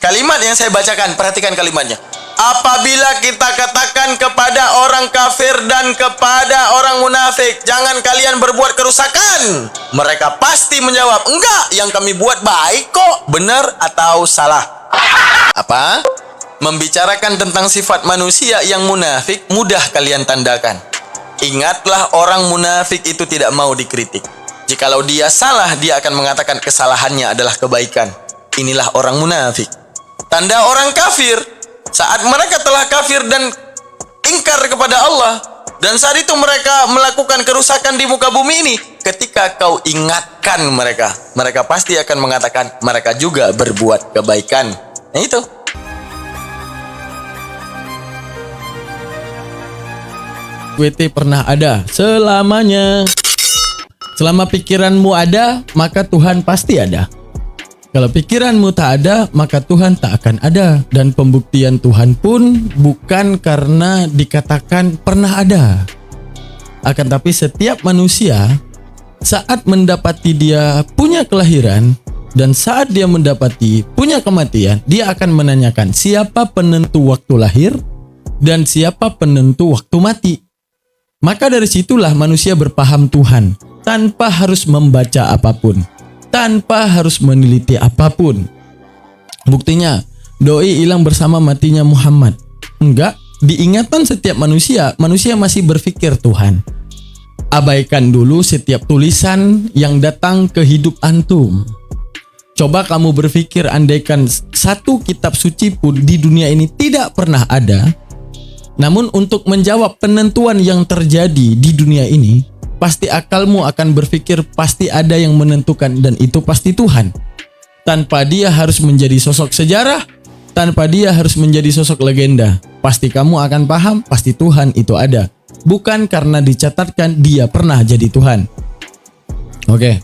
Kalimat yang saya bacakan, perhatikan kalimatnya. Apabila kita katakan kepada orang kafir dan kepada orang munafik, jangan kalian berbuat kerusakan, mereka pasti menjawab, enggak, yang kami buat baik kok. Benar atau salah? Apa? Membicarakan tentang sifat manusia yang munafik mudah kalian tandakan. Ingatlah, orang munafik itu tidak mau dikritik. Jikalau dia salah, dia akan mengatakan kesalahannya adalah kebaikan. Inilah orang munafik. Tanda orang kafir, saat mereka telah kafir dan ingkar kepada Allah, dan saat itu mereka melakukan kerusakan di muka bumi ini, ketika kau ingatkan mereka, mereka pasti akan mengatakan mereka juga berbuat kebaikan. Nah itu. SWT pernah ada selamanya. Selama pikiranmu ada, maka Tuhan pasti ada. Kalau pikiranmu tak ada, maka Tuhan tak akan ada. Dan pembuktian Tuhan pun bukan karena dikatakan pernah ada. Akan tapi setiap manusia saat mendapati dia punya kelahiran dan saat dia mendapati punya kematian, dia akan menanyakan siapa penentu waktu lahir dan siapa penentu waktu mati. Maka dari situlah manusia berpaham Tuhan tanpa harus membaca apapun, tanpa harus meneliti apapun. Buktinya, doi hilang bersama matinya Muhammad. Enggak, diingatan setiap manusia, manusia masih berpikir Tuhan. Abaikan dulu setiap tulisan yang datang ke hidup antum. Coba kamu berpikir, andaikan satu kitab suci pun di dunia ini tidak pernah ada, namun untuk menjawab penentuan yang terjadi di dunia ini, pasti akalmu akan berpikir pasti ada yang menentukan dan itu pasti Tuhan. Tanpa dia harus menjadi sosok sejarah, tanpa dia harus menjadi sosok legenda, pasti kamu akan paham pasti Tuhan itu ada. Bukan karena dicatatkan dia pernah jadi Tuhan. Oke.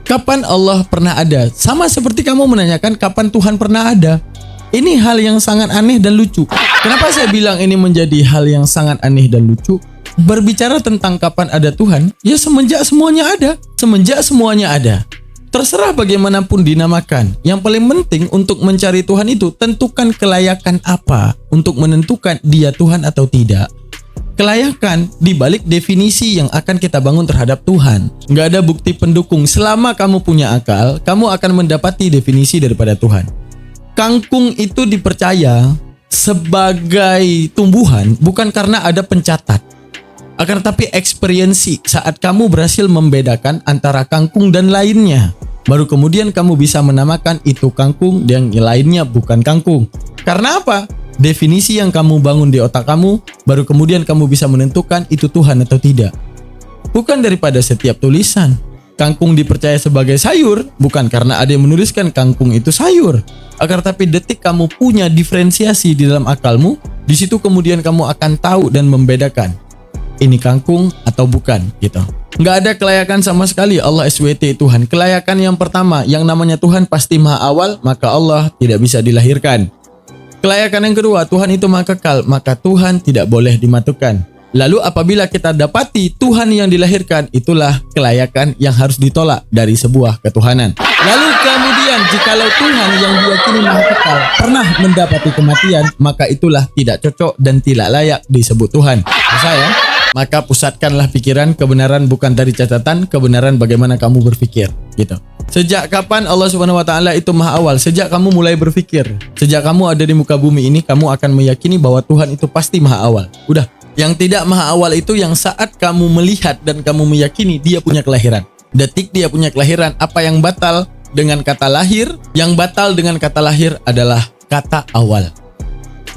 Kapan Allah pernah ada? Sama seperti kamu menanyakan kapan Tuhan pernah ada. Ini hal yang sangat aneh dan lucu. Kenapa saya bilang ini menjadi hal yang sangat aneh dan lucu? Berbicara tentang kapan ada Tuhan, ya semenjak semuanya ada. Semenjak semuanya ada. Terserah bagaimanapun dinamakan. Yang paling penting untuk mencari Tuhan itu, tentukan kelayakan apa untuk menentukan dia Tuhan atau tidak. Kelayakan dibalik definisi yang akan kita bangun terhadap Tuhan. Nggak ada bukti pendukung. Selama kamu punya akal, kamu akan mendapati definisi daripada Tuhan. Kangkung itu dipercaya sebagai tumbuhan bukan karena ada pencatat, akan tetapi eksperiensi saat kamu berhasil membedakan antara kangkung dan lainnya, baru kemudian kamu bisa menamakan itu kangkung dan yang lainnya bukan kangkung. Karena apa? Definisi yang kamu bangun di otak kamu, baru kemudian kamu bisa menentukan itu Tuhan atau tidak. Bukan daripada setiap tulisan. Kangkung dipercaya sebagai sayur bukan karena ada yang menuliskan kangkung itu sayur, agar tapi detik kamu punya diferensiasi di dalam akalmu, di situ kemudian kamu akan tahu dan membedakan ini kangkung atau bukan gitu. Nggak ada kelayakan sama sekali Allah SWT Tuhan. Kelayakan yang pertama, yang namanya Tuhan pasti maha awal, maka Allah tidak bisa dilahirkan. Kelayakan yang kedua, Tuhan itu maha kekal, maka Tuhan tidak boleh dimatikan. Lalu apabila kita dapati Tuhan yang dilahirkan, itulah kelayakan yang harus ditolak dari sebuah ketuhanan. Lalu kemudian jikalau Tuhan yang diyakini maha kekal pernah mendapati kematian, maka itulah tidak cocok dan tidak layak disebut Tuhan. Selesai ya? Maka pusatkanlah pikiran, kebenaran bukan dari catatan, kebenaran bagaimana kamu berpikir, gitu. Sejak kapan Allah Subhanahu wa taala itu maha awal? Sejak kamu mulai berpikir. Sejak kamu ada di muka bumi ini, kamu akan meyakini bahwa Tuhan itu pasti maha awal. Udah. Yang tidak maha awal itu yang saat kamu melihat dan kamu meyakini dia punya kelahiran. Detik dia punya kelahiran, apa yang batal dengan kata lahir? Yang batal dengan kata lahir adalah kata awal.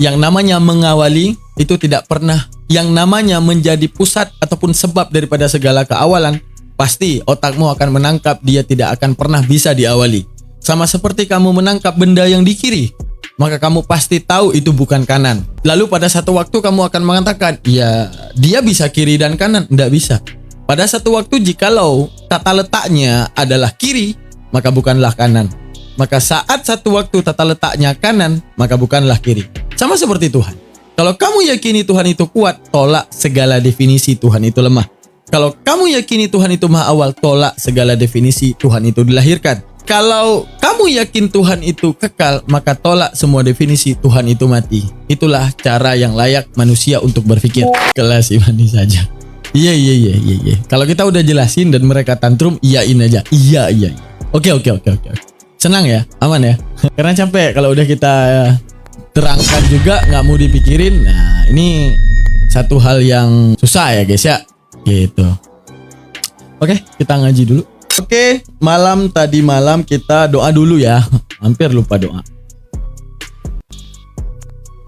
Yang namanya mengawali itu tidak pernah. Yang namanya menjadi pusat ataupun sebab daripada segala keawalan, pasti otakmu akan menangkap dia tidak akan pernah bisa diawali. Sama seperti kamu menangkap benda yang di kiri, maka kamu pasti tahu itu bukan kanan. Lalu pada satu waktu kamu akan mengatakan, ya dia bisa kiri dan kanan. Tidak bisa. Pada satu waktu jikalau tata letaknya adalah kiri, maka bukanlah kanan. Maka saat satu waktu tata letaknya kanan, maka bukanlah kiri. Sama seperti Tuhan. Kalau kamu yakini Tuhan itu kuat, tolak segala definisi Tuhan itu lemah. Kalau kamu yakini Tuhan itu maha awal, tolak segala definisi Tuhan itu dilahirkan. kalau kamu yakin Tuhan itu kekal, maka tolak semua definisi Tuhan itu mati. Itulah cara yang layak manusia untuk berpikir. Kelas imani saja. Iya. Kalau kita udah jelasin dan mereka tantrum, iyain aja. Iya. Oke. Senang ya, aman ya. Karena capek kalau udah kita terangkan juga nggak mau dipikirin. Nah, ini satu hal yang susah ya guys ya. Gitu. Oke, kita ngaji dulu. Oke, tadi malam kita doa dulu ya. Hampir lupa doa.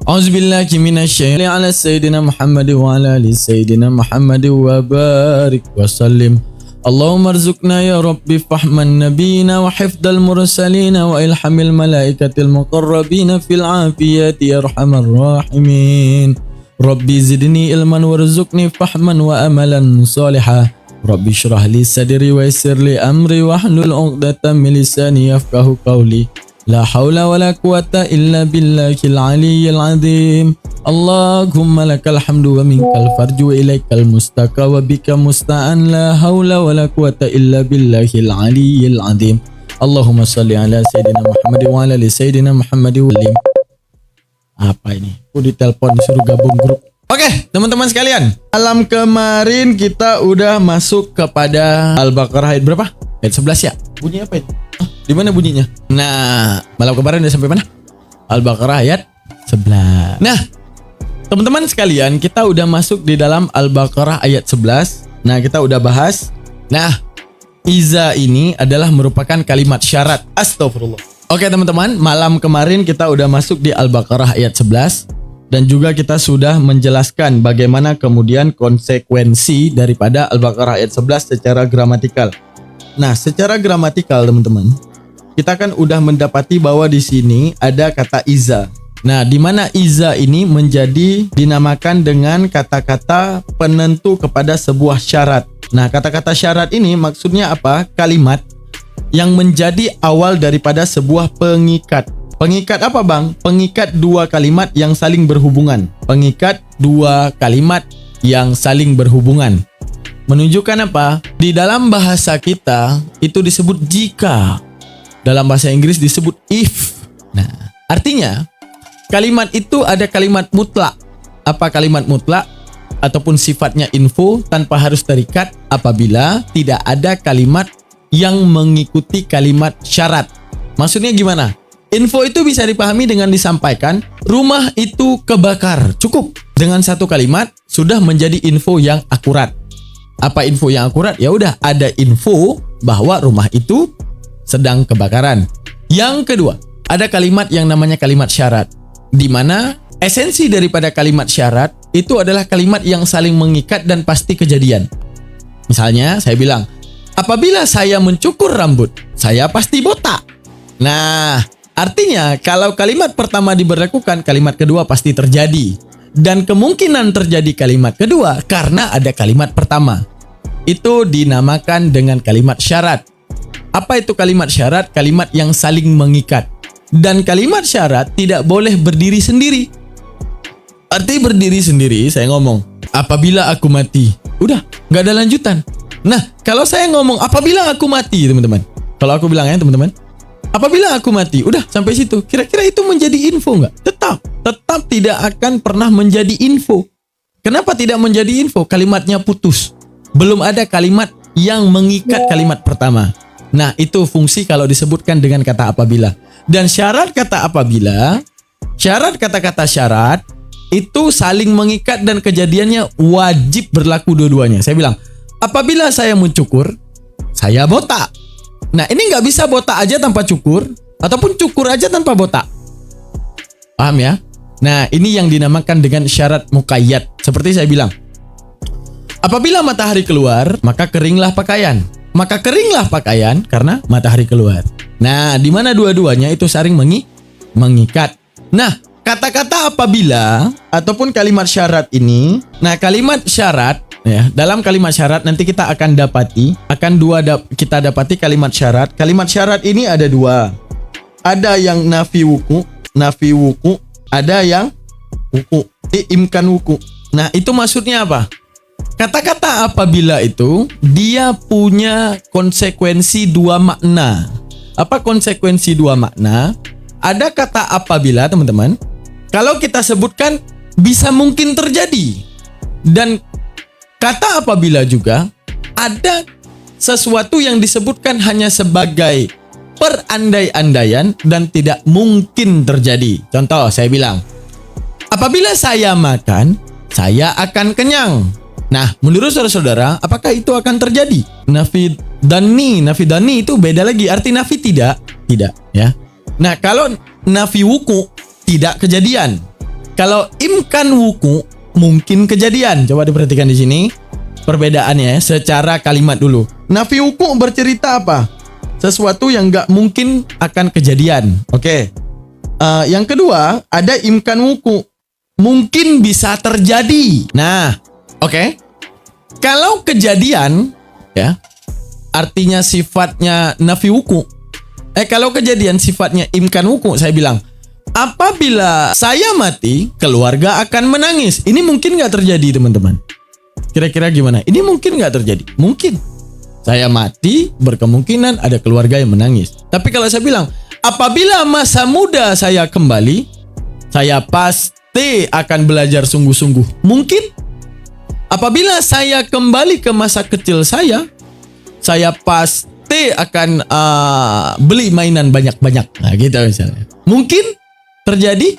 Auzubillahi minasyaitonir ala sayyidina Muhammad wa ala ali sayyidina Muhammad wa barik wa sallim. Allahumma arzuqna ya Rabbi fahman nabiyina wa hifdal mursalina wa ilhamil malaikatil muqarrabina fil afiyati ya arhamar rahimin. Rabbi zidni ilman warzuqni fahman wa amalan salihah. Rabbi syrah li sadri wa yassir li amri wahlul 'uqdatam min lisani yafqahu qawli. La haula wala quwata illa billahil aliyyil azim. Allahumma lakal hamdu wa minkal farju wa ilaikal mustaqa wa bika musta'an. La haula wala quwata illa billahil aliyyil azim. Allahumma salli ala sayyidina Muhammad wa ala ali sayyidina Muhammad wa sallim. Apa ini? Aku ditelepon disuruh gabung grup. Oke, teman-teman sekalian. Malam kemarin kita udah masuk kepada Al-Baqarah ayat berapa? Ayat 11 ya? Bunyi apa itu? Di mana bunyinya? Nah, malam kemarin udah sampai mana? Al-Baqarah ayat 11. Nah, teman-teman sekalian, kita udah masuk di dalam Al-Baqarah ayat 11. Nah, kita udah bahas. Nah, iza ini adalah merupakan kalimat syarat. Astagfirullah. Oke, teman-teman, malam kemarin kita udah masuk di Al-Baqarah ayat 11. Dan juga kita sudah menjelaskan bagaimana kemudian konsekuensi daripada Al-Baqarah ayat 11 secara gramatikal. Nah, secara gramatikal teman-teman, kita kan udah mendapati bahwa di sini ada kata iza. Nah, di mana iza ini menjadi dinamakan dengan kata-kata penentu kepada sebuah syarat. Nah, kata-kata syarat ini maksudnya apa? Kalimat yang menjadi awal daripada sebuah pengikat. Pengikat apa bang? Pengikat dua kalimat yang saling berhubungan. Pengikat dua kalimat yang saling berhubungan. Menunjukkan apa? Di dalam bahasa kita itu disebut jika. Dalam bahasa Inggris disebut if. Nah, artinya kalimat itu ada kalimat mutlak. Apa kalimat mutlak? Ataupun sifatnya info tanpa harus terikat apabila tidak ada kalimat yang mengikuti kalimat syarat. Maksudnya gimana? Info itu bisa dipahami dengan disampaikan, rumah itu kebakar. Cukup. Dengan satu kalimat sudah menjadi info yang akurat. Apa info yang akurat? Ya udah, ada info bahwa rumah itu sedang kebakaran. Yang kedua, ada kalimat yang namanya kalimat syarat. Di mana esensi daripada kalimat syarat itu adalah kalimat yang saling mengikat dan pasti kejadian. Misalnya, saya bilang, apabila saya mencukur rambut, saya pasti botak. Nah, artinya kalau kalimat pertama diberlakukan, kalimat kedua pasti terjadi. Dan kemungkinan terjadi kalimat kedua karena ada kalimat pertama. Itu dinamakan dengan kalimat syarat. Apa itu kalimat syarat? Kalimat yang saling mengikat. Dan kalimat syarat tidak boleh berdiri sendiri. Arti berdiri sendiri, saya ngomong, apabila aku mati. Udah, nggak ada lanjutan. Nah, kalau saya ngomong, apabila aku mati, teman-teman. Kalau aku bilang ya, teman-teman. Apabila aku mati, udah sampai situ. Kira-kira itu menjadi info nggak? Tetap tidak akan pernah menjadi info. Kenapa tidak menjadi info? Kalimatnya putus. Belum ada kalimat yang mengikat kalimat pertama. Nah, itu fungsi kalau disebutkan dengan kata apabila. Dan syarat kata apabila, syarat kata-kata syarat, itu saling mengikat dan kejadiannya wajib berlaku dua-duanya. Saya bilang, apabila saya mencukur, saya botak. Nah, ini nggak bisa botak aja tanpa cukur, ataupun cukur aja tanpa botak. Paham ya? Nah, ini yang dinamakan dengan syarat muqayyad. Seperti saya bilang, apabila matahari keluar, maka keringlah pakaian. Maka keringlah pakaian karena matahari keluar. Nah, di mana dua-duanya itu saling mengikat. Nah, kata-kata apabila ataupun kalimat syarat ini, nah kalimat syarat ya, dalam kalimat syarat nanti kita akan dapati, kita dapati kalimat syarat. Kalimat syarat ini ada dua. Ada yang nafi wuku, ada yang wuku, imkan wuku. Nah, itu maksudnya apa? Kata-kata apabila itu dia punya konsekuensi dua makna. Apa konsekuensi dua makna? Ada kata apabila, teman-teman. Kalau kita sebutkan bisa mungkin terjadi. Dan kata apabila juga ada sesuatu yang disebutkan hanya sebagai perandai-andaian dan tidak mungkin terjadi. Contoh, saya bilang, apabila saya makan, saya akan kenyang. Nah, menurut saudara-saudara, apakah itu akan terjadi? Nafi dani itu beda lagi. Arti nafi tidak ya. Nah, kalau nafi wuku tidak kejadian. Kalau imkan wuku mungkin kejadian. Coba diperhatikan di sini perbedaannya secara kalimat dulu. Nafi wuku bercerita apa? Sesuatu yang nggak mungkin akan kejadian. Oke. Yang kedua, ada imkan wuku. Mungkin bisa terjadi. Nah, oke. Kalau kejadian, ya, artinya sifatnya nafi wuku. Kalau kejadian sifatnya imkan wuku, saya bilang, apabila saya mati, keluarga akan menangis. Ini mungkin nggak terjadi, teman-teman. Kira-kira gimana? Ini mungkin nggak terjadi? Mungkin. Saya mati, berkemungkinan ada keluarga yang menangis. Tapi kalau saya bilang, apabila masa muda saya kembali, saya pasti akan belajar sungguh-sungguh. Mungkin. Apabila saya kembali ke masa kecil saya pasti akan beli mainan banyak-banyak. Nah, gitu misalnya. Mungkin terjadi?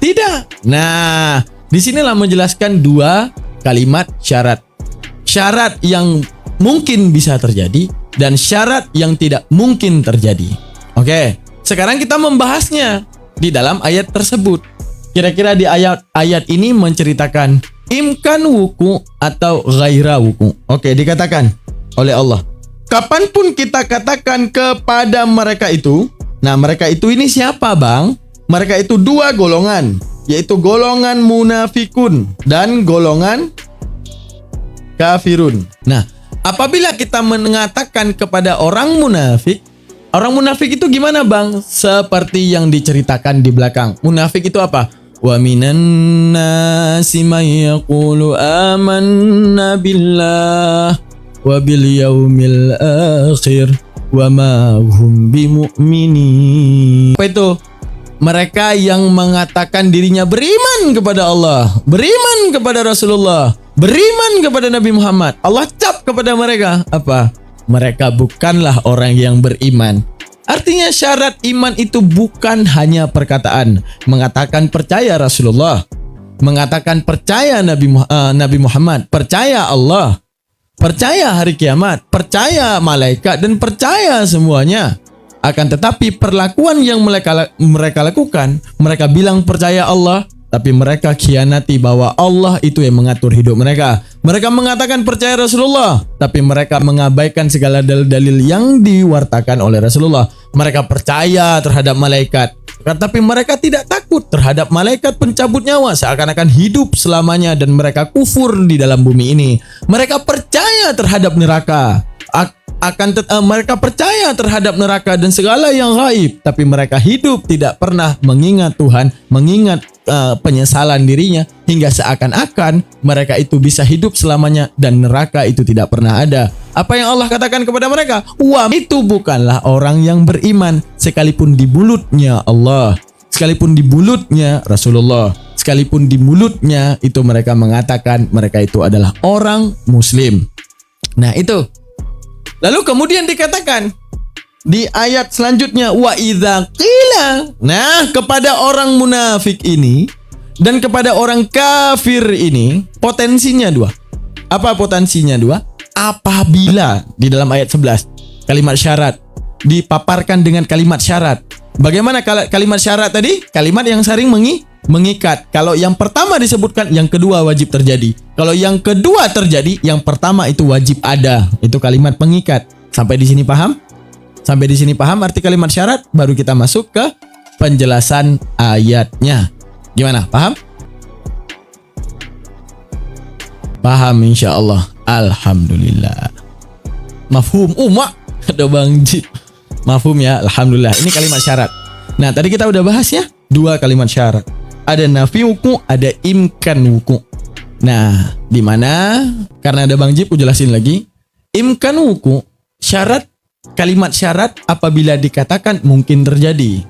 Tidak. Nah, disinilah menjelaskan dua kalimat syarat. Syarat yang mungkin bisa terjadi dan syarat yang tidak mungkin terjadi. Oke, sekarang kita membahasnya di dalam ayat tersebut. Kira-kira di ayat ini menceritakan imkan wuku atau ghaira wuku. Oke, dikatakan oleh Allah, kapanpun kita katakan kepada mereka itu. Nah, mereka itu ini siapa, Bang? Mereka itu dua golongan, yaitu golongan munafikun dan golongan kafirun. Nah, apabila kita mengatakan kepada orang munafik itu gimana, Bang? Seperti yang diceritakan di belakang. Munafik itu apa? Wa minan nasi may yaqulu amanna billah wa bil yaumil akhir wa ma hum bimu'minin. Apa itu? Mereka yang mengatakan dirinya beriman kepada Allah, beriman kepada Rasulullah, beriman kepada Nabi Muhammad. Allah cap kepada mereka apa? Mereka bukanlah orang yang beriman. Artinya syarat iman itu bukan hanya perkataan. Mengatakan percaya Rasulullah, mengatakan percaya Nabi Muhammad, percaya Allah, percaya hari kiamat, percaya malaikat, dan percaya semuanya. Akan tetapi perlakuan yang mereka lakukan, mereka bilang percaya Allah, tapi mereka khianati bahwa Allah itu yang mengatur hidup mereka. Mereka mengatakan percaya Rasulullah, tapi mereka mengabaikan segala dalil-dalil yang diwartakan oleh Rasulullah. Mereka percaya terhadap malaikat, tapi mereka tidak takut terhadap malaikat pencabut nyawa, seakan-akan hidup selamanya dan mereka kufur di dalam bumi ini. Mereka percaya terhadap neraka, mereka percaya terhadap neraka dan segala yang gaib, tapi mereka hidup tidak pernah mengingat Tuhan, mengingat penyesalan dirinya, hingga seakan-akan mereka itu bisa hidup selamanya dan neraka itu tidak pernah ada. Apa yang Allah katakan kepada mereka? Wah, itu bukanlah orang yang beriman, sekalipun di mulutnya Allah, sekalipun di mulutnya Rasulullah, sekalipun di mulutnya itu mereka mengatakan mereka itu adalah orang Muslim. Nah, itu. Lalu kemudian dikatakan di ayat selanjutnya, wa idza qila. Nah, kepada orang munafik ini dan kepada orang kafir ini potensinya dua. Apa potensinya dua? Apabila di dalam ayat 11 kalimat syarat dipaparkan dengan kalimat syarat. Bagaimana kalimat syarat tadi? Kalimat yang saling mengikat. Kalau yang pertama disebutkan, yang kedua wajib terjadi. Kalau yang kedua terjadi, yang pertama itu wajib ada. Itu kalimat pengikat. Sampai di sini paham? Sampai di sini paham arti kalimat syarat? Baru kita masuk ke penjelasan ayatnya. Gimana? Paham? Paham insya Allah. Alhamdulillah. Mafhum. Mak. Ada Bang Jip. Mafhum ya. Alhamdulillah. Ini kalimat syarat. Nah, tadi kita udah bahas ya. Dua kalimat syarat. Ada nafi wuku, ada imkan wuku. Nah, di mana? Karena ada Bang Jip, aku jelasin lagi. Imkan wuku, syarat kalimat syarat apabila dikatakan mungkin terjadi.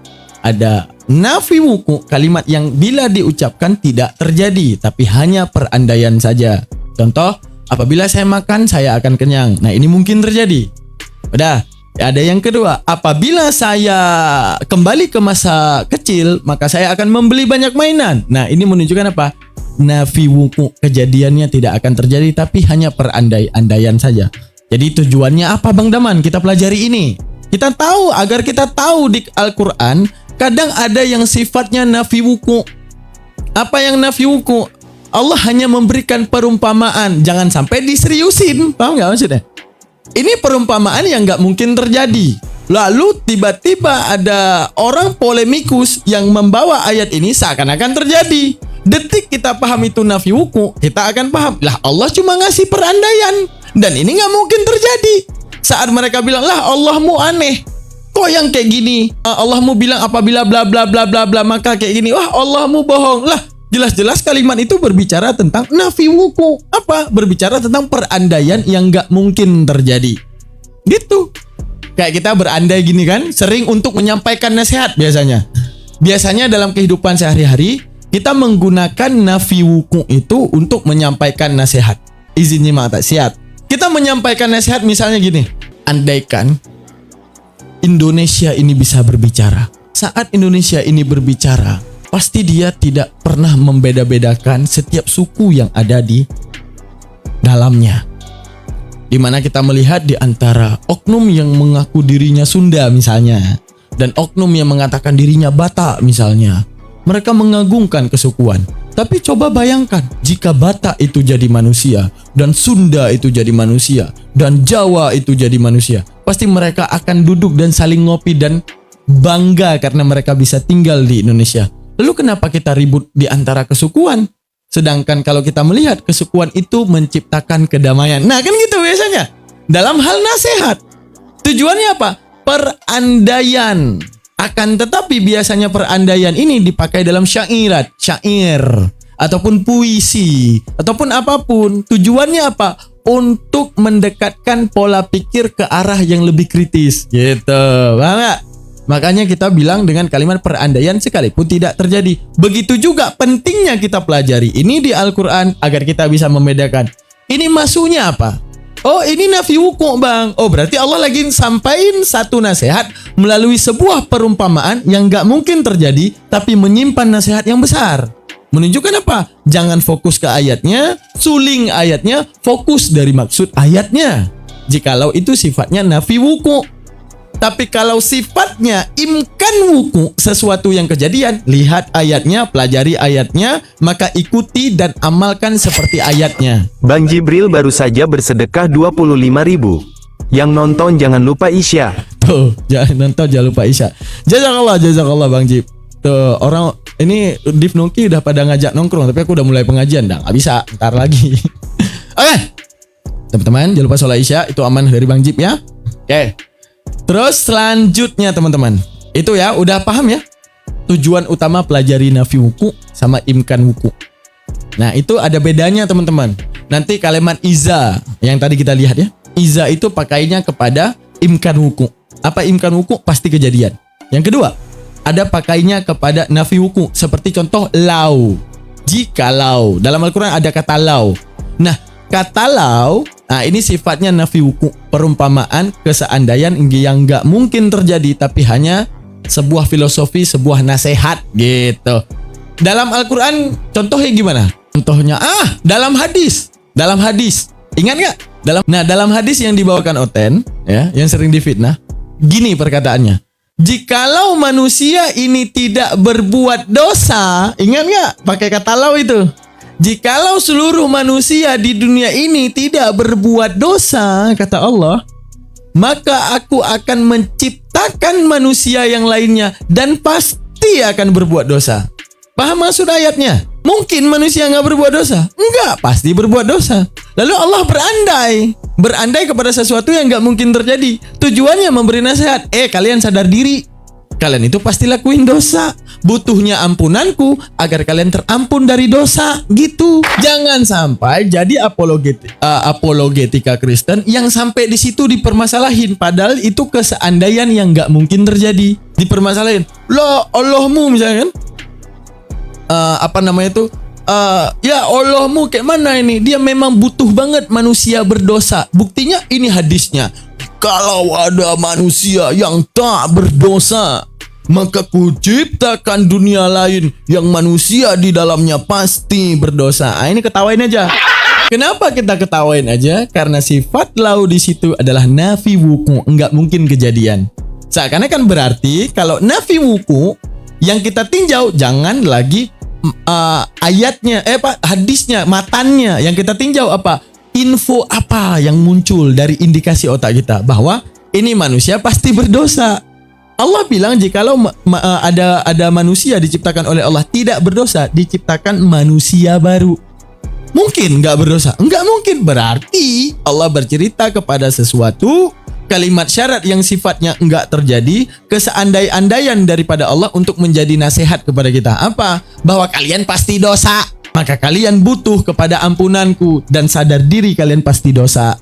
Ada nafi wuku, kalimat yang bila diucapkan tidak terjadi tapi hanya perandaian saja. Contoh, apabila saya makan saya akan kenyang. Nah, ini mungkin terjadi. Udah. Ada yang kedua, apabila saya kembali ke masa kecil, maka saya akan membeli banyak mainan. Nah, ini menunjukkan apa? Nafi wuku, kejadiannya tidak akan terjadi tapi hanya perandai-andaian saja. Jadi tujuannya apa Bang Daman? Kita pelajari ini. Kita tahu, agar kita tahu di Al-Quran, kadang ada yang sifatnya nafi wuku. Apa yang nafi wuku? Allah hanya memberikan perumpamaan, jangan sampai diseriusin. Paham nggak maksudnya? Ini perumpamaan yang nggak mungkin terjadi. Lalu tiba-tiba ada orang polemikus yang membawa ayat ini seakan-akan terjadi. Detik kita paham itu nafi wuku, kita akan paham. Lah Allah cuma ngasih perandaian. Dan ini nggak mungkin terjadi. Saat mereka bilang, lah Allahmu aneh. Kok yang kayak gini? Allahmu bilang apabila bla bla bla bla bla maka kayak gini. Wah Allahmu bohong. Lah jelas-jelas kalimat itu berbicara tentang nafi wuku. Apa? Berbicara tentang perandaian yang gak mungkin terjadi. Gitu. Kayak kita berandai gini kan, sering untuk menyampaikan nasihat biasanya. Biasanya dalam kehidupan sehari-hari, kita menggunakan nafi wuku itu untuk menyampaikan nasihat. Izin nyimak taksiat. Kita menyampaikan nasihat misalnya gini. Andaikan Indonesia ini bisa berbicara. Saat Indonesia ini berbicara, pasti dia tidak pernah membeda-bedakan setiap suku yang ada di dalamnya. Dimana kita melihat di antara oknum yang mengaku dirinya Sunda misalnya, dan oknum yang mengatakan dirinya Batak misalnya. Mereka mengagungkan kesukuan. Tapi coba bayangkan, jika Batak itu jadi manusia, dan Sunda itu jadi manusia, dan Jawa itu jadi manusia, pasti mereka akan duduk dan saling ngopi dan bangga karena mereka bisa tinggal di Indonesia. Lalu kenapa kita ribut di antara kesukuan? Sedangkan kalau kita melihat kesukuan itu menciptakan kedamaian. Nah kan gitu biasanya. Dalam hal nasihat. Tujuannya apa? Perandaian. Akan tetapi biasanya perandaian ini dipakai dalam syair, ataupun puisi, ataupun apapun. Tujuannya apa? Untuk mendekatkan pola pikir ke arah yang lebih kritis. Gitu. Paham gak? Makanya kita bilang dengan kalimat perandaian sekalipun tidak terjadi. Begitu juga pentingnya kita pelajari ini di Al-Quran agar kita bisa membedakan. Ini maksudnya apa? Oh ini nafi wuku bang. Oh berarti Allah lagi sampaikan satu nasihat melalui sebuah perumpamaan yang gak mungkin terjadi tapi menyimpan nasihat yang besar. Menunjukkan apa? Jangan fokus ke ayatnya, suling ayatnya, fokus dari maksud ayatnya. Jikalau itu sifatnya nafi wuku. Tapi kalau sifatnya imkan wuku, sesuatu yang kejadian, lihat ayatnya, pelajari ayatnya, maka ikuti dan amalkan seperti ayatnya. Bang Jibril baru saja bersedekah 25.000. Yang nonton jangan lupa Isya. Tuh, jangan nonton, jangan lupa Isya. Jazakallah Bang Jib. Tuh, orang ini Div Nongki udah pada ngajak nongkrong, tapi aku udah mulai pengajian, dah nggak bisa, ntar lagi. Oke, teman-teman, jangan lupa sholat Isya, itu amanah dari Bang Jib ya. Oke. Terus selanjutnya teman-teman, itu ya udah paham ya tujuan utama pelajari nafi wuku sama imkan wuku. Nah itu ada bedanya teman-teman. Nanti kalimat iza yang tadi kita lihat ya, iza itu pakainya kepada imkan wuku. Apa imkan wuku? Pasti kejadian. Yang kedua, ada pakainya kepada nafi wuku, seperti contoh lau. Jikalau, dalam Al-Quran ada kata lau. Nah kata lau, nah ini sifatnya nafi wuku, perumpamaan keseandaian yang nggak mungkin terjadi tapi hanya sebuah filosofi, sebuah nasihat gitu. Dalam Al-Quran contohnya gimana? Contohnya dalam hadis. Ingat nggak? Dalam hadis yang dibawakan Oten ya, yang sering difitnah, gini perkataannya. Jikalau manusia ini tidak berbuat dosa, ingat nggak? Pakai kata lau itu. Jikalau seluruh manusia di dunia ini tidak berbuat dosa, kata Allah, maka aku akan menciptakan manusia yang lainnya dan pasti akan berbuat dosa. Paham maksud ayatnya? Mungkin manusia nggak berbuat dosa? Enggak, pasti berbuat dosa. Lalu Allah berandai kepada sesuatu yang nggak mungkin terjadi. Tujuannya memberi nasihat. Kalian sadar diri. kalian itu pasti lakuin dosa. Butuhnya ampunanku agar kalian terampun dari dosa. Gitu. Jangan sampai jadi apologetika Kristen yang sampai di situ dipermasalahin. Padahal itu keseandaian yang nggak mungkin terjadi. Dipermasalahin. Loh, Allahmu misalnya kan? Ya Allahmu kayak mana ini? Dia memang butuh banget manusia berdosa. Buktinya ini hadisnya. Kalau ada manusia yang tak berdosa, maka kuciptakan dunia lain yang manusia di dalamnya pasti berdosa. Ini ketawain aja. Kenapa kita ketawain aja? Karena sifat lau di situ adalah nafi wuku, enggak mungkin kejadian. Seakan-akan berarti kalau nafi wuku yang kita tinjau jangan lagi hadisnya, matannya. Yang kita tinjau apa? Info apa yang muncul dari indikasi otak kita bahwa ini manusia pasti berdosa. Allah bilang jikalau ada manusia diciptakan oleh Allah tidak berdosa, diciptakan manusia baru. Mungkin nggak berdosa? Nggak mungkin. Berarti Allah bercerita kepada sesuatu kalimat syarat yang sifatnya enggak terjadi, keseandai-andaian daripada Allah untuk menjadi nasihat kepada kita. Apa? Bahwa kalian pasti dosa, maka kalian butuh kepada ampunanku dan sadar diri kalian pasti dosa.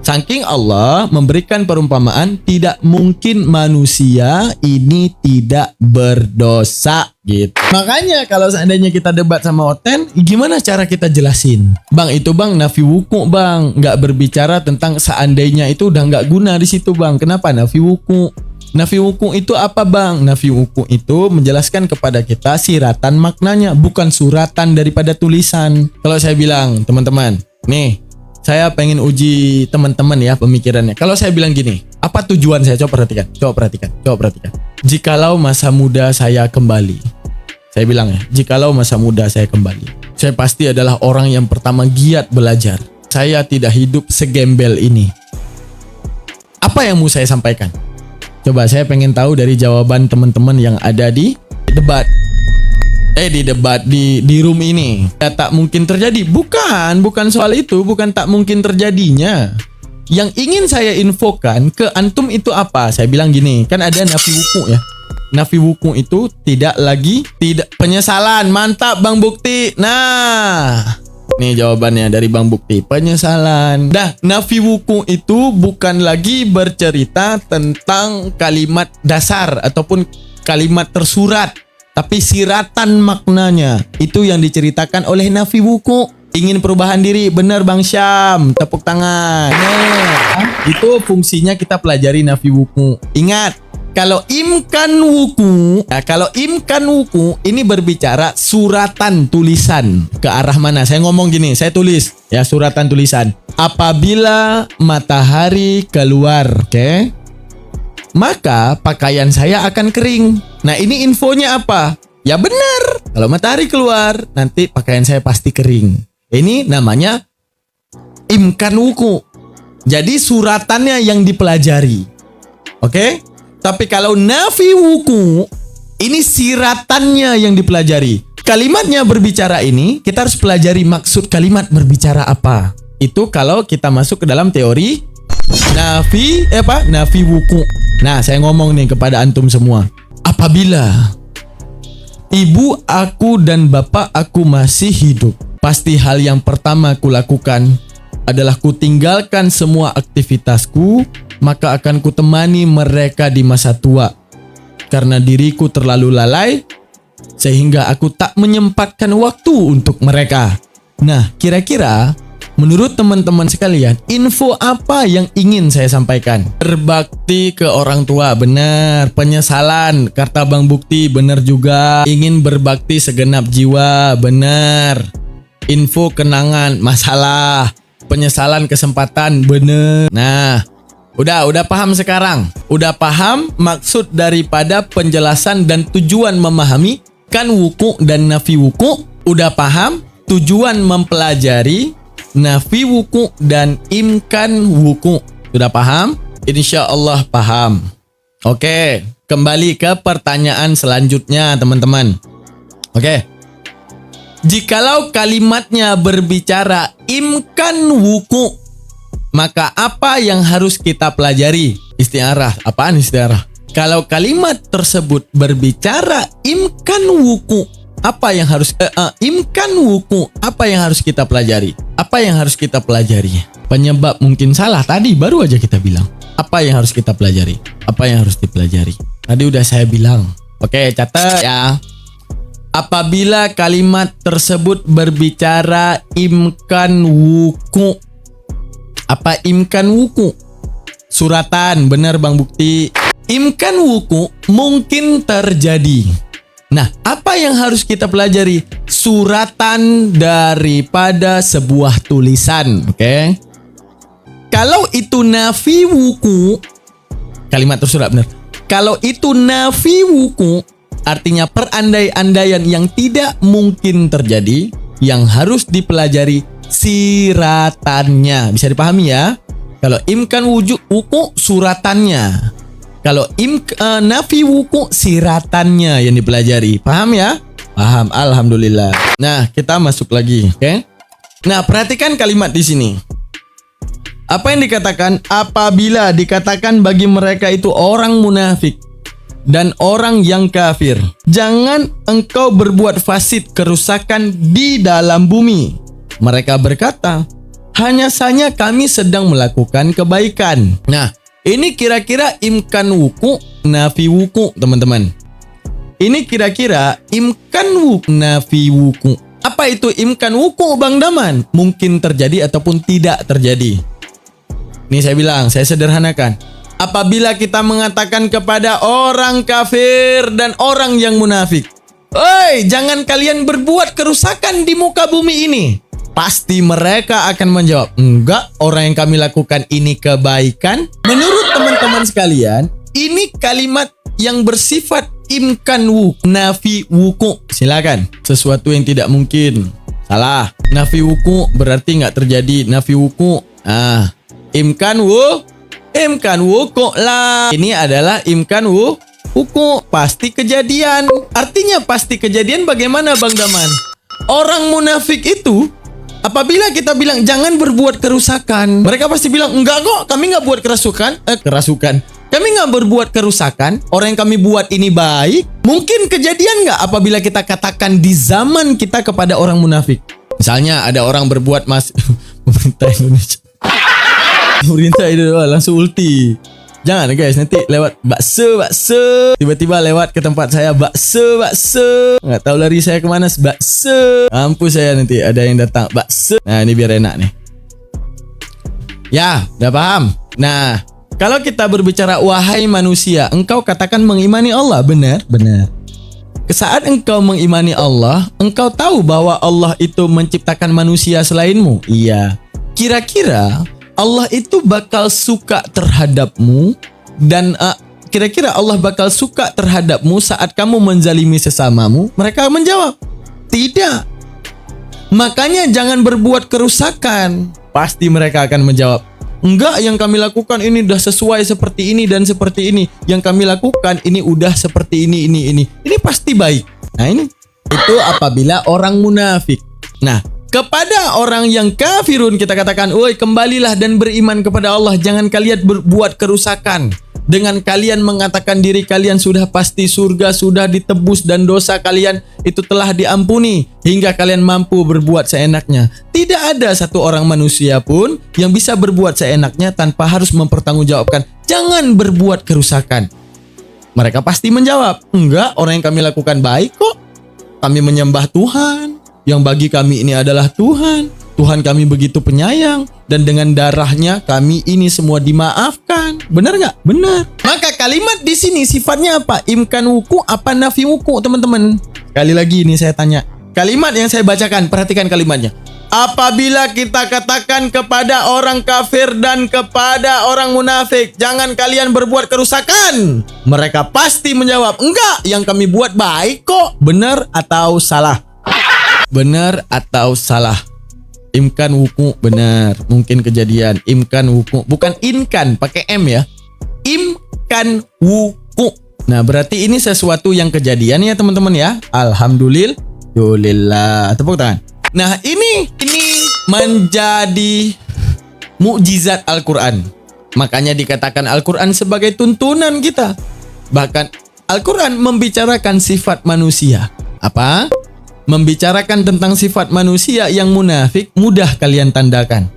Saking Allah memberikan perumpamaan tidak mungkin manusia ini tidak berdosa gitu. Makanya kalau seandainya kita debat sama Oten, gimana cara kita jelasin? Bang, itu bang nafi wuku bang, nggak berbicara tentang seandainya, itu udah nggak guna di situ bang. Kenapa nafi wuku? Nafi wuku itu apa bang? Nafi wuku itu menjelaskan kepada kita siratan maknanya, bukan suratan daripada tulisan. Kalau saya bilang teman-teman, nih saya pengen uji teman-teman ya pemikirannya. Kalau saya bilang gini, apa tujuan saya? Coba perhatikan. Jikalau masa muda saya kembali, saya bilang ya, jikalau masa muda saya kembali, saya pasti adalah orang yang pertama giat belajar. Saya tidak hidup segembel ini. Apa yang mau saya sampaikan? Coba saya pengen tahu dari jawaban teman-teman yang ada di debat. Di room ini. Ya, tak mungkin terjadi. Bukan soal itu, bukan tak mungkin terjadinya. Yang ingin saya infokan ke antum itu apa? Saya bilang gini, kan ada nafi wuku ya. Nafi wuku itu tidak penyesalan. Mantap Bang Bukti. Nah, nih jawabannya dari Bang Bukti. Penyesalan. Nafi wuku itu bukan lagi bercerita tentang kalimat dasar ataupun kalimat tersurat, tapi siratan maknanya. Itu yang diceritakan oleh nafi wuku. Ingin perubahan diri, benar Bang Syam, tepuk tangan. Nah, itu fungsinya kita pelajari nafi wuku. Ingat, kalau imkan wuku ini berbicara suratan tulisan. Ke arah mana? Saya ngomong gini, saya tulis ya suratan tulisan. Apabila matahari keluar, oke? Maka pakaian saya akan kering. Nah, ini infonya apa? Ya benar. Kalau matahari keluar, nanti pakaian saya pasti kering. Ini namanya imkan wuku. Jadi suratannya yang dipelajari. Oke? Tapi kalau nafi wuku, ini siratannya yang dipelajari. Kalimatnya berbicara ini, kita harus pelajari maksud kalimat berbicara apa. Itu kalau kita masuk ke dalam teori nafi wuku. Nah, saya ngomong nih kepada antum semua. Apabila ibu aku dan bapak aku masih hidup, pasti hal yang pertama kulakukan adalah kutinggalkan semua aktivitasku, maka akan kutemani mereka di masa tua. Karena diriku terlalu lalai, sehingga aku tak menyempatkan waktu untuk mereka. Nah, kira-kira menurut teman-teman sekalian, info apa yang ingin saya sampaikan? Berbakti ke orang tua, benar. Penyesalan, kata Bang Bukti, benar juga. Ingin berbakti segenap jiwa, benar. Info kenangan, masalah. Penyesalan, kesempatan, benar. Nah, udah paham sekarang? Udah paham maksud daripada penjelasan dan tujuan memahami kan wuku dan nafi wuku? Udah paham tujuan mempelajari nafi wuku dan imkan wuku? Sudah paham? Insya Allah paham. Oke, kembali ke pertanyaan selanjutnya teman-teman. Oke, jikalau kalimatnya berbicara imkan wuku, maka apa yang harus kita pelajari? Istiarah. Apaan istiarah? Kalau kalimat tersebut berbicara imkan wuku, apa yang harus imkan wuku, apa yang harus kita pelajari? Apa yang harus kita pelajari? Penyebab mungkin salah, tadi baru aja kita bilang. Apa yang harus kita pelajari? Apa yang harus dipelajari? Tadi udah saya bilang. Oke, catat ya. Apabila kalimat tersebut berbicara imkan wuku. Apa imkan wuku? Suratan, benar Bang Bukti. Imkan wuku mungkin terjadi. Nah, apa yang harus kita pelajari? Suratan daripada sebuah tulisan, oke? Kalau itu nafi wuku, kalimat tersurat benar. Kalau itu nafi wuku, artinya perandai-andaian yang tidak mungkin terjadi, yang harus dipelajari siratannya. Bisa dipahami ya? Kalau imkan wuku suratannya. Kalau nafi wuku siratannya yang dipelajari. Paham ya? Paham, alhamdulillah. Nah, kita masuk lagi, oke? Nah, perhatikan kalimat di sini. Apa yang dikatakan? Apabila dikatakan bagi mereka itu orang munafik dan orang yang kafir, jangan engkau berbuat fasid kerusakan di dalam bumi. Mereka berkata, hanya saja kami sedang melakukan kebaikan. Nah, ini kira-kira imkan wuku, nafi wuku, teman-teman. Ini kira-kira imkan wuku, nafi wuku. Apa itu imkan wuku, Bang Daman? Mungkin terjadi ataupun tidak terjadi. Ini saya bilang, saya sederhanakan. Apabila kita mengatakan kepada orang kafir dan orang yang munafik, "Oi, jangan kalian berbuat kerusakan di muka bumi ini." Pasti mereka akan menjawab, "Enggak, orang yang kami lakukan ini kebaikan." Menurut teman-teman sekalian, ini kalimat yang bersifat imkan wuku, nafi wuku. Silakan. Sesuatu yang tidak mungkin. Salah. Nafi wuku berarti nggak terjadi. Nafi wuku. Imkan wuku lah. Ini adalah imkan wuku. Pasti kejadian. Artinya pasti kejadian bagaimana Bang Daman? Orang munafik itu, apabila kita bilang jangan berbuat kerusakan, mereka pasti bilang enggak kok, kami nggak buat kerasukan. Kami nggak berbuat kerusakan. Orang yang kami buat ini baik. Mungkin kejadian nggak apabila kita katakan di zaman kita kepada orang munafik? Misalnya ada orang berbuat pemerintah Indonesia. Pemerintah itu langsung ulti. Jangan guys, nanti lewat bakso. Tiba-tiba lewat ke tempat saya bakso. Nggak tahu lari saya kemana, bakso. Mampus saya nanti ada yang datang bakso. Nah, ini biar enak nih. Ya, udah paham. Nah, kalau kita berbicara wahai manusia, engkau katakan mengimani Allah, benar? Saat engkau mengimani Allah, engkau tahu bahwa Allah itu menciptakan manusia selainmu. Iya. Kira-kira Allah itu bakal suka terhadapmu dan kira-kira Allah bakal suka terhadapmu saat kamu menzalimi sesamamu? Mereka menjawab, tidak. Makanya jangan berbuat kerusakan. Pasti mereka akan menjawab, enggak, yang kami lakukan ini udah sesuai seperti ini dan seperti ini. Yang kami lakukan ini udah seperti ini. Ini pasti baik. Nah, ini itu apabila orang munafik. Nah, kepada orang yang kafirun kita katakan, "Woi, kembalilah dan beriman kepada Allah. Jangan kalian berbuat kerusakan. Dengan kalian mengatakan diri kalian sudah pasti surga, sudah ditebus dan dosa kalian itu telah diampuni hingga kalian mampu berbuat seenaknya." Tidak ada satu orang manusia pun yang bisa berbuat seenaknya tanpa harus mempertanggungjawabkan, "Jangan berbuat kerusakan." Mereka pasti menjawab, "Enggak, orang yang kami lakukan baik kok. Kami menyembah Tuhan. Yang bagi kami ini adalah Tuhan. Tuhan kami begitu penyayang. Dan dengan darahnya kami ini semua dimaafkan." Benar nggak? Benar. Maka kalimat di sini sifatnya apa? Imkan wuku apa nafi wuku, teman-teman? Sekali lagi ini saya tanya. Kalimat yang saya bacakan, perhatikan kalimatnya. Apabila kita katakan kepada orang kafir dan kepada orang munafik, jangan kalian berbuat kerusakan. Mereka pasti menjawab, enggak, yang kami buat baik kok. Benar atau salah? Benar atau salah? Imkan wuku, benar. Mungkin kejadian. Imkan wuku. Bukan inkan, pakai M ya. Imkan wuku. Nah, berarti ini sesuatu yang kejadian ya teman-teman ya. Alhamdulillah. Tepuk tangan. Nah, ini menjadi mukjizat Al-Quran. Makanya dikatakan Al-Quran sebagai tuntunan kita. Bahkan Al-Quran membicarakan sifat manusia. Apa? Membicarakan tentang sifat manusia yang munafik mudah kalian tandakan.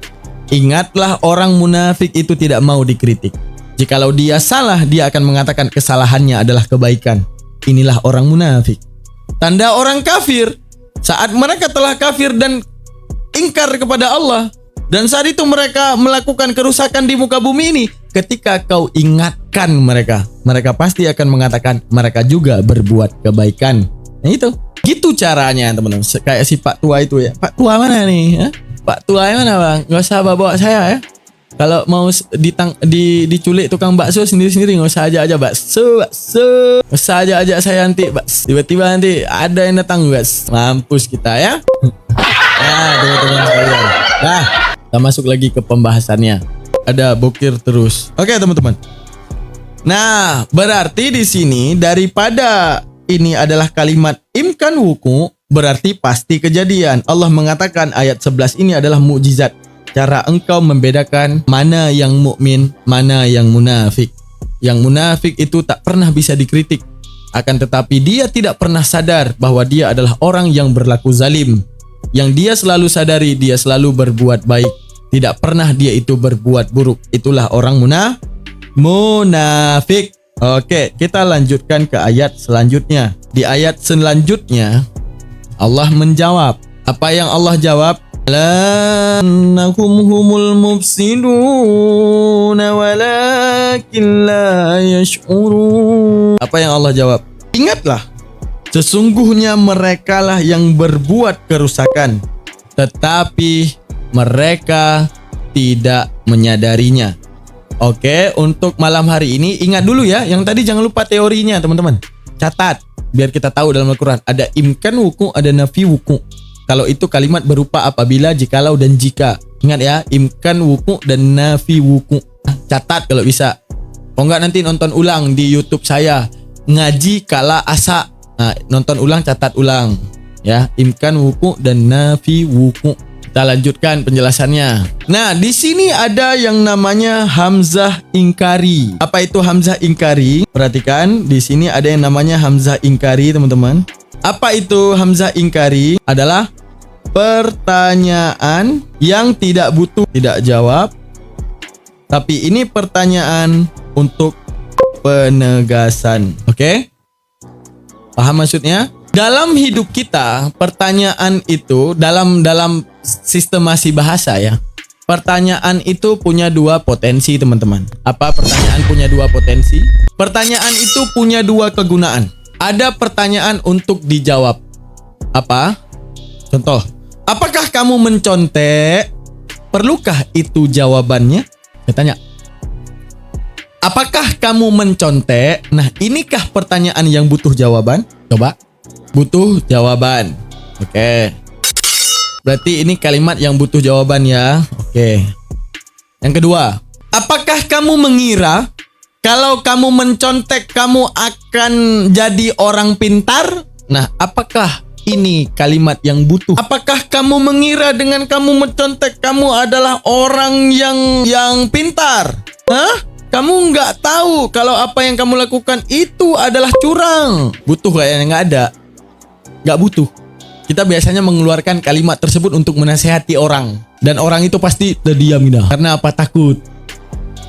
Ingatlah orang munafik itu tidak mau dikritik. Jikalau dia salah, dia akan mengatakan kesalahannya adalah kebaikan. Inilah orang munafik. Tanda orang kafir, saat mereka telah kafir dan ingkar kepada Allah, dan saat itu mereka melakukan kerusakan di muka bumi ini, ketika kau ingatkan mereka, mereka pasti akan mengatakan mereka juga berbuat kebaikan. Nah itu, gitu caranya teman-teman. Kayak si Pak Tua itu ya. Pak Tua mana nih? Ya? Pak Tua mana bang? Gak usah bawa saya ya. Kalau mau diculik tukang bakso sendiri-sendiri, nggak usah aja bakso. Nggak usah aja saya nanti, tiba-tiba nanti ada yang datang, guys. Mampus kita ya. Nah, teman-teman sekalian. Nah, kita masuk lagi ke pembahasannya. Ada bokir terus. Oke, teman-teman. Nah, berarti di sini daripada ini adalah kalimat imkan wuku, berarti pasti kejadian. Allah mengatakan ayat 11 ini adalah mukjizat. Cara engkau membedakan mana yang mukmin, mana yang munafik. Yang munafik itu tak pernah bisa dikritik. Akan tetapi dia tidak pernah sadar bahwa dia adalah orang yang berlaku zalim. Yang dia selalu sadari, dia selalu berbuat baik. Tidak pernah dia itu berbuat buruk. Itulah orang munafik. Oke, kita lanjutkan ke ayat selanjutnya. Di ayat selanjutnya, Allah menjawab. Apa yang Allah jawab? Lannahum humul mufsiduna walakin la yash'urun. Apa yang Allah jawab? Ingatlah, sesungguhnya merekalah yang berbuat kerusakan, tetapi mereka tidak menyadarinya. Oke, untuk malam hari ini ingat dulu ya, yang tadi jangan lupa teorinya teman-teman. Catat, biar kita tahu dalam Al-Quran. Ada imkan wuku, ada nafi wuku. Kalau itu kalimat berupa apabila, jikalau, dan jika. Ingat ya, imkan wuku dan nafi wuku. Catat kalau bisa. Oh enggak, nanti nonton ulang di YouTube saya. Ngaji kala asa. Nah, nonton ulang, catat ulang. Ya, imkan wuku dan nafi wuku. Kita lanjutkan penjelasannya. Nah, di sini ada yang namanya hamzah ingkari. Apa itu hamzah ingkari? Perhatikan, di sini ada yang namanya hamzah ingkari, teman-teman. Apa itu hamzah ingkari? Adalah pertanyaan yang tidak butuh tidak jawab, tapi ini pertanyaan untuk penegasan. Oke? Paham maksudnya? Dalam hidup kita, pertanyaan itu dalam sistemasi bahasa ya. Pertanyaan itu punya dua potensi, teman-teman. Apa pertanyaan punya dua potensi? Pertanyaan itu punya dua kegunaan. Ada pertanyaan untuk dijawab. Apa? Contoh, apakah kamu mencontek? Perlukah itu jawabannya? Saya tanya. Apakah kamu mencontek? Nah, inikah pertanyaan yang butuh jawaban? Coba. Butuh jawaban. Oke. Berarti ini kalimat yang butuh jawaban ya. Oke. Yang kedua, apakah kamu mengira kalau kamu mencontek kamu akan jadi orang pintar? Nah, apakah ini kalimat yang butuh? Apakah kamu mengira dengan kamu mencontek kamu adalah orang yang pintar? Hah? Kamu nggak tahu kalau apa yang kamu lakukan itu adalah curang. Butuh kayaknya? Nggak ada. Nggak butuh. Kita biasanya mengeluarkan kalimat tersebut untuk menasehati orang. Dan orang itu pasti terdiam gitu. Karena apa? Takut.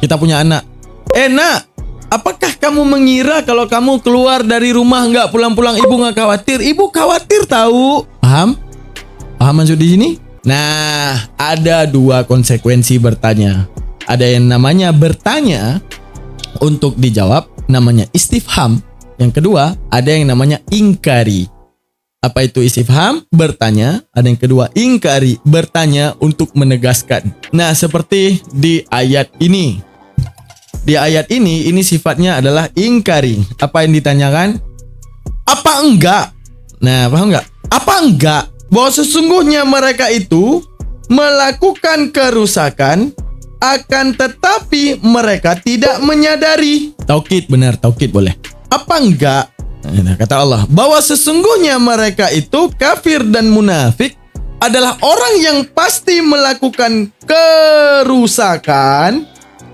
Kita punya anak. Nak, apakah kamu mengira kalau kamu keluar dari rumah nggak pulang-pulang ibu nggak khawatir? Ibu khawatir tahu. Paham? Paham maksud di sini? Nah, ada dua konsekuensi bertanya. Ada yang namanya bertanya untuk dijawab, namanya istifham. Yang kedua, ada yang namanya ingkari. Apa itu istifham? Bertanya. Ada yang kedua, ingkari. Bertanya untuk menegaskan. Nah, seperti di ayat ini. Di ayat ini sifatnya adalah ingkari. Apa yang ditanyakan? Apa enggak? Nah, paham enggak? Apa enggak? Bahwa sesungguhnya mereka itu melakukan kerusakan, akan tetapi mereka tidak menyadari. Taukid, benar, taukid boleh. Apa enggak? Nah, kata Allah, bahwa sesungguhnya mereka itu kafir dan munafik adalah orang yang pasti melakukan kerusakan,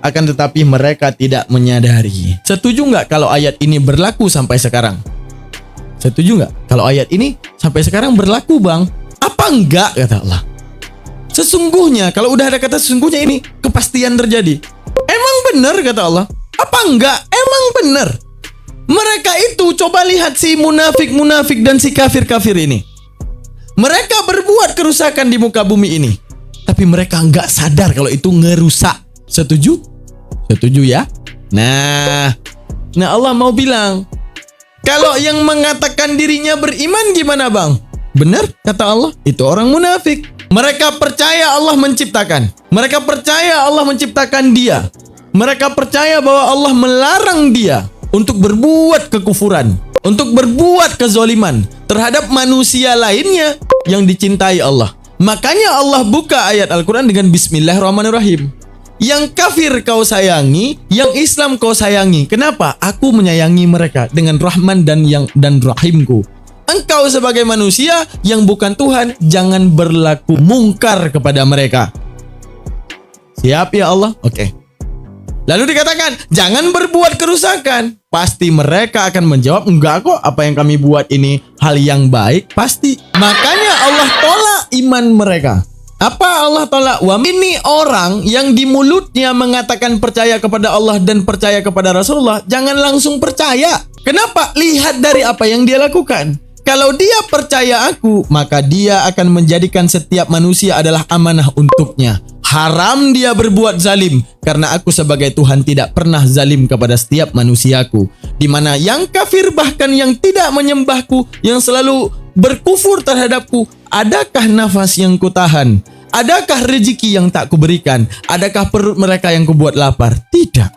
akan tetapi mereka tidak menyadari. Setuju nggak kalau ayat ini berlaku sampai sekarang? Setuju nggak kalau ayat ini sampai sekarang berlaku, Bang? Apa enggak, kata Allah? Sesungguhnya, kalau udah ada kata sesungguhnya ini, kepastian terjadi. Emang benar, kata Allah? Apa enggak? Emang benar. Mereka itu, coba lihat si munafik-munafik dan si kafir-kafir ini. Mereka berbuat kerusakan di muka bumi ini. Tapi mereka enggak sadar kalau itu ngerusak. Setuju? Setuju ya? Nah Allah mau bilang, kalau yang mengatakan dirinya beriman gimana, Bang? Benar, kata Allah, itu orang munafik. Mereka percaya Allah menciptakan. Mereka percaya Allah menciptakan dia. Mereka percaya bahwa Allah melarang dia untuk berbuat kekufuran, untuk berbuat kezaliman terhadap manusia lainnya yang dicintai Allah. Makanya Allah buka ayat Al-Quran dengan Bismillahirrahmanirrahim. Yang kafir kau sayangi, yang Islam kau sayangi. Kenapa? Aku menyayangi mereka dengan Rahman dan Rahimku. Engkau sebagai manusia yang bukan Tuhan, jangan berlaku mungkar kepada mereka. Siap ya Allah? Oke. Lalu dikatakan, jangan berbuat kerusakan. Pasti mereka akan menjawab, enggak kok, apa yang kami buat ini hal yang baik. Pasti. Makanya Allah tolak iman mereka. Apa Allah tolak? Ini orang yang di mulutnya mengatakan percaya kepada Allah dan percaya kepada Rasulullah, jangan langsung percaya. Kenapa? Lihat dari apa yang dia lakukan. Kalau dia percaya aku, maka dia akan menjadikan setiap manusia adalah amanah untuknya. Haram dia berbuat zalim, karena aku sebagai Tuhan tidak pernah zalim kepada setiap manusiaku. Di mana yang kafir bahkan yang tidak menyembahku, yang selalu berkufur terhadapku, adakah nafas yang kutahan? Adakah rezeki yang tak kuberikan? Adakah perut mereka yang kubuat lapar? Tidak.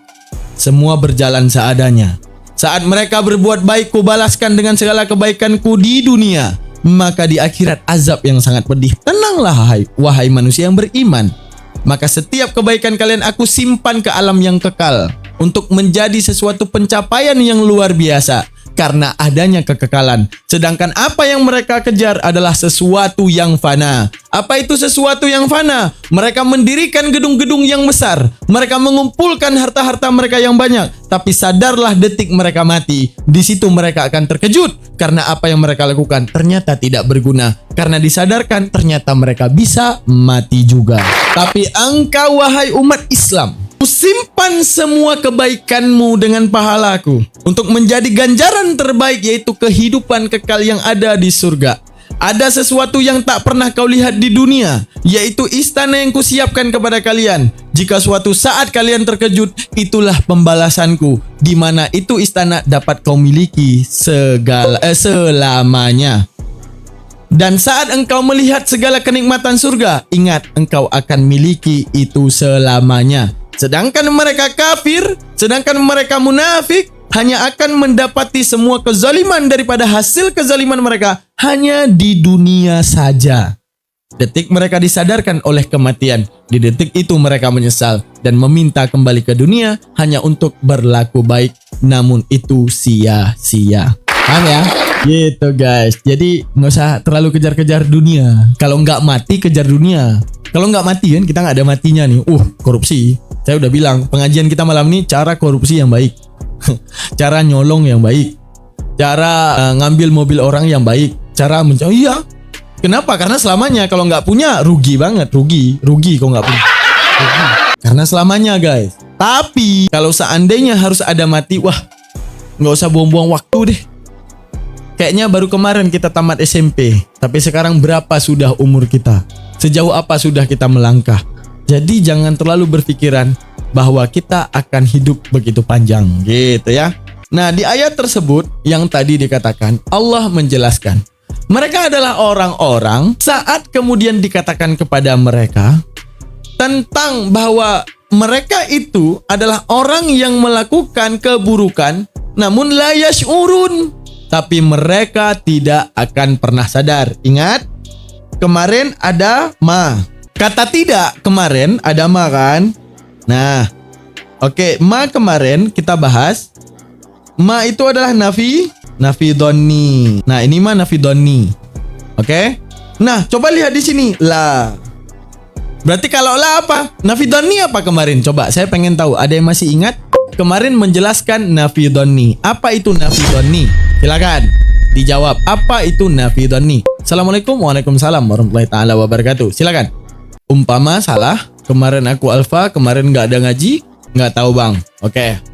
Semua berjalan seadanya. Saat mereka berbuat baik, kubalaskan dengan segala kebaikanku di dunia. Maka di akhirat azab yang sangat pedih. Tenanglah wahai manusia yang beriman. Maka setiap kebaikan kalian aku simpan ke alam yang kekal, untuk menjadi sesuatu pencapaian yang luar biasa karena adanya kekekalan. Sedangkan apa yang mereka kejar adalah sesuatu yang fana. Apa itu sesuatu yang fana? Mereka mendirikan gedung-gedung yang besar. Mereka mengumpulkan harta-harta mereka yang banyak. Tapi sadarlah detik mereka mati. Di situ mereka akan terkejut karena apa yang mereka lakukan ternyata tidak berguna. Karena disadarkan ternyata mereka bisa mati juga. Tapi engkau wahai umat Islam, simpan semua kebaikanmu dengan pahalaku untuk menjadi ganjaran terbaik, yaitu kehidupan kekal yang ada di surga. Ada sesuatu yang tak pernah kau lihat di dunia, yaitu istana yang kusiapkan kepada kalian. Jika suatu saat kalian terkejut, itulah pembalasanku, di mana itu istana dapat kau miliki selamanya. Dan saat engkau melihat segala kenikmatan surga, ingat engkau akan miliki itu selamanya. Sedangkan mereka kafir, sedangkan mereka munafik, hanya akan mendapati semua kezaliman daripada hasil kezaliman mereka hanya di dunia saja. Detik mereka disadarkan oleh kematian, di detik itu mereka menyesal dan meminta kembali ke dunia hanya untuk berlaku baik, namun itu sia-sia. Paham ya? Gitu guys. Jadi nggak usah terlalu kejar-kejar dunia. Kalau nggak mati kejar dunia. Kalau nggak mati kan kita nggak ada matinya nih. Korupsi. Saya udah bilang pengajian kita malam ini cara korupsi yang baik. Cara nyolong yang baik. Cara ngambil mobil orang yang baik. Cara mencari. Iya. Kenapa? Karena selamanya kalau nggak punya rugi banget. Rugi kalau nggak punya. Rugi. Karena selamanya guys. Tapi kalau seandainya harus ada mati, wah nggak usah buang-buang waktu deh. Kayaknya baru kemarin kita tamat SMP, tapi sekarang berapa sudah umur kita? Sejauh apa sudah kita melangkah? Jadi jangan terlalu berpikiran bahwa kita akan hidup begitu panjang, gitu ya. Nah, di ayat tersebut yang tadi dikatakan, Allah menjelaskan, mereka adalah orang-orang saat kemudian dikatakan kepada mereka tentang bahwa mereka itu adalah orang yang melakukan keburukan, namun la yash'urun. Tapi mereka tidak akan pernah sadar. Ingat, kemarin ada ma. Kata tidak kemarin ada ma kan? Nah, oke, ma kemarin kita bahas. Ma itu adalah nafi donni. Nah, ini ma nafi donni. Oke? Nah, coba lihat di sini. La. Berarti kalau lah apa? Nafi dhanni apa kemarin? Coba saya pengen tahu. Ada yang masih ingat? Kemarin menjelaskan nafi dhanni. Apa itu nafi dhanni? Silakan dijawab. Apa itu nafi dhanni? Assalamualaikum, waalaikumsalam warahmatullahi taala wabarakatuh. Silakan. Umpama salah, kemarin aku alfa, kemarin nggak ada ngaji, nggak tahu bang. Oke.